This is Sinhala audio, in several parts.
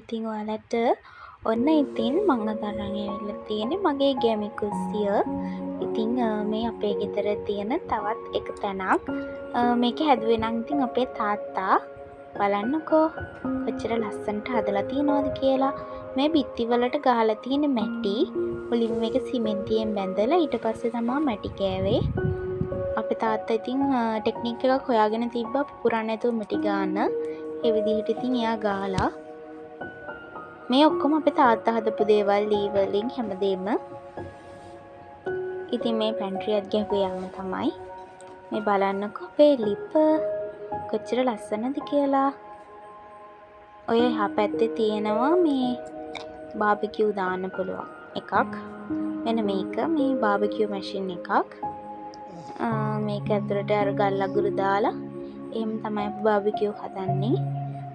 ඉතින් ඔයාලට ඔන්න ඉතින් මම අද අරන් ඇවිල්ලා තියෙන්නේ මගේ ගැමි කුස්සිය. ඉතින් මේ අපේ ගෙදර තියෙන තවත් එක තැනක්. මේක හැදුවේ නම් ඉතින් අපේ තාත්තා. බලන්නකෝ කොච්චර ලස්සනට හදලා තියෙනවද කියලා. මේ බිත්ති වලට ගහලා තියෙන මැටි. මුලින්ම මේක සිමෙන්තියෙන් බැඳලා ඊට පස්සේ තමයි මැටි කෑවේ. අපේ තාත්තා ඉතින් ටෙක්නික් එකක් හොයාගෙන තිබ්බා පුපුරන්න නැතුව මැටි ගන්න. ඒ විදිහට ඉතින් එයා ගාලා මේ ඔක්කොම අපේ තාත්තා හදපු දේවල් ලී වලින් හැමදේම. ඉතින් මේ පැන්ට්‍රි එකත් ගැහුවේ යාම තමයි. මේ බලන්නකෝ අපේ ලිප කොච්චර ලස්සනද කියලා. ඔය එහා පැත්තේ තියෙනවා මේ බාබිකියු දාන්න පුළුවන් එකක්. මෙන්න මේක මේ බාබිකියු මැෂින් එකක්. මේක ඇතුළට අර ගල් අගුරු දාලා එහෙම තමයි අපි බාබිකියු හදන්නේ.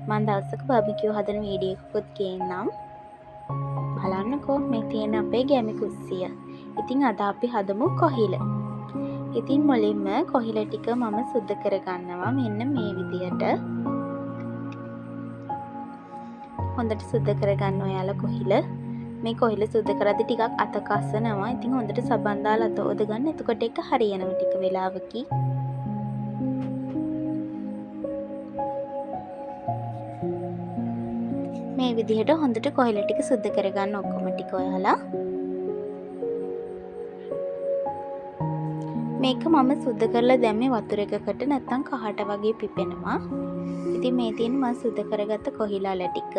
මම දවසක බාබිකියු හදන වීඩියෝ එකකුත් ගේන්නම්. බලන්නකෝ මේ තියෙන අපේ ගැමි කුස්සිය. ඉතින් අද අපි හදමු කොහිල. ඉතින් මුලින්ම කොහිල ටික මම සුද්ධ කරගන්නවා මෙන්න මේ විදියට. හොඳට සුද්ධ කරගන්න ඔයාලා කොහිල. මේ කොහිල සුද්ධ කරද්දි ටිකක් අත කසනවා. ඉතින් හොඳට සබන් දාලා අත ඔද ගන්න. එතකොට ඒක හරියනවා ටික වෙලාවකින්. මේ විදිහට හොඳට කොහිල ටික සුද්ධ කරගන්න ඔක්කොම ටික ඔයාලා. මේක මම සුද්ධ කරලා දැම්මේ වතුර එකකට නැත්නම් කහට වගේ පිපෙනවා. ඉතින් මේ තියෙන මම සුද්ධ කරගත්ත කොහිලාල ටික.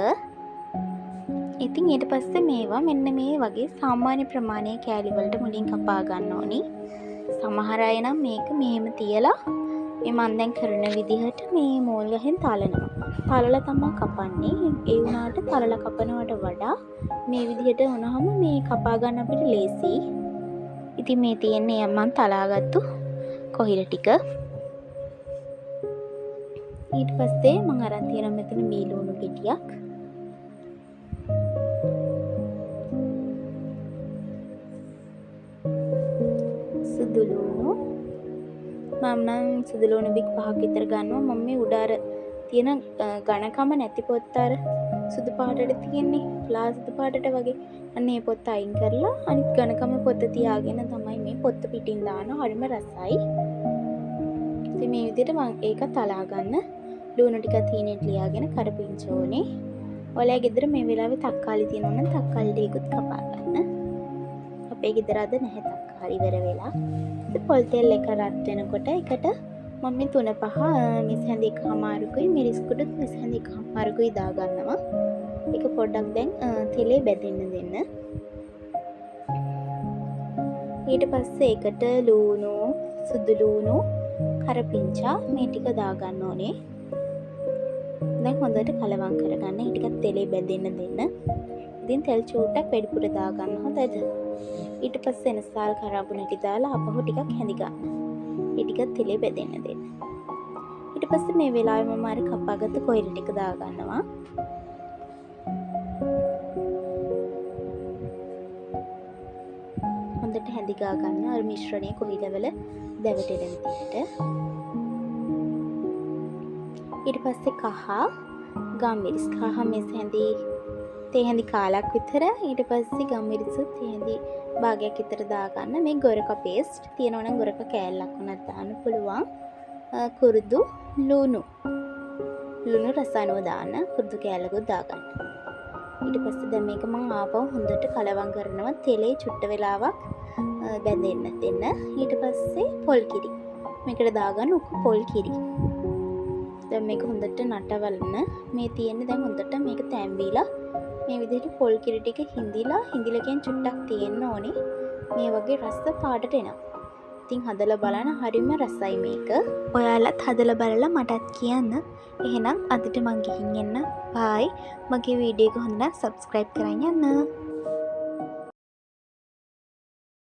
ඉතින් ඊට පස්සේ මේවා මෙන්න මේ වගේ සාමාන්‍ය ප්‍රමාණයේ කෑලි වලට මුලින් කපා ගන්න ඕනි. සමහර අය නම් මේක මෙහෙම තියලා මේ මම දැන් කරන විදිහට මේ මෝල් ගහෙන් තලනවා. තලලා තමයි කපන්නේ. ඒ වුණාට තලලා කපනවට වඩා මේ විදිහට වුණාම මේ කපා ගන්න අපිට ලේසි. ඉතින් මේ තියෙන්නේ මම තලාගත්තු කොහිල ටික. ඊට පස්සේ මම අරන් තියෙනවා මෙතන මීලුණු ගෙඩියක්. සුදුලුණු මම නම් සුදුලුණු බික් 5ක් විතර ගන්නවා. මම මේ උඩ අර තියෙන ඝනකම නැති පොත්ත අර සුදු පාටට තියෙන්නේ ලා සුදු පාටට වගේ අන්න ඒ පොත්ත අයින් කරලා අනිත් ඝනකම පොත්ත තියාගෙන තමයි මේ පොත්ත පිටින් දානවා. හරිම රසයි. ඉතින් මේ විදිහට මම ඒක තලා ගන්න ලුණු ටිකක් හීනෙට ලියාගෙන කරපිංච ඕනේ. ඔයාලා ගෙදර මේ වෙලාවේ තක්කාලි තියෙනවා නම් තක්කාලි ටිකකුත් කපා ගන්න. අපේ ගෙදර අද නැහැ තක්කාලි ඉවර වෙලා. ඉතින් පොල් තෙල් එක රත් වෙනකොට එකට මම මේ 3-5 මිස් හැඳි එකමාරුකුයි මිරිස් කුඩුත් මිස් හැඳි එකමාරුකුයි දා ගන්නවා. ඒක පොඩ්ඩක් දැන් තෙලේ බැදෙන්න දෙන්න. ඊට පස්සේ ඒකට ලුණු, සුදු ලුණු, කරපිංචා මේ ටික දා ගන්න ඕනේ. දැන් හොඳට කලවම් කරගන්න. ඒ ටිකත් තෙලේ බැදෙන්න දෙන්න. ඉතින් තෙල් චූට්ටක් වැඩිපුර දා ගන්න හොඳද? ඊට පස්සේ එනසාල් කරාබුන ටික දාලා අපහු ටිකක් හැඳි ගන්න. ඒ ටිකත් තෙලේ බැදෙන්න දෙන්න. ඊට පස්සේ මේ වෙලාවේ මම අර කපාගත්ත කොයිල ටික දා ගන්නවා. හොඳට හැඳි ගා ගන්න අර මිශ්‍රණය කොහිලවල දැවටෙන විදිහට. ඊට පස්සේ කහ ගම්මිරිස් කහ මිස් හැඳි තේ හැඳි කාලක් විතර. ඊට පස්සේ ගම්මිරිසුත් තේ හැඳි භාගයක් විතර දාගන්න. මේ ගොරක පේස්ට් තියෙනවා නම් ගොරක කෑල්ලක් වුණත් දාන්න පුළුවන්. කුරුදු ලුණු රස අනුව දාන්න. කුරුදු කෑල්ලකුත් දාගන්න. ඊට පස්සේ දැන් මේක මම ආපහු හොඳට කලවම් කරනවා. තෙලේ චුට්ට වෙලාවක් බැඳෙන්න දෙන්න. ඊට පස්සේ පොල් කිරි මේකට දාගන්න උකු පොල් කිරි. දැන් මේක හොඳට නටවන්න. මේ තියෙන්නේ දැන් හොඳට මේක තැම්බිලා මේ විදිහට පොල් කිරි ටික හිඳිලකින් චුට්ටක් තියෙන්න ඕනේ. මේ වගේ රස පාටට එනවා. ඉතින් හදලා බලන්න හරිම රසයි මේක. ඔයාලත් හදලා බලලා මටත් කියන්න. එහෙනම් අදට මං ගිහින් එන්න. බයි. මගේ වීඩියෝ එක හොඳ නම් subscribe කරන් යන්න.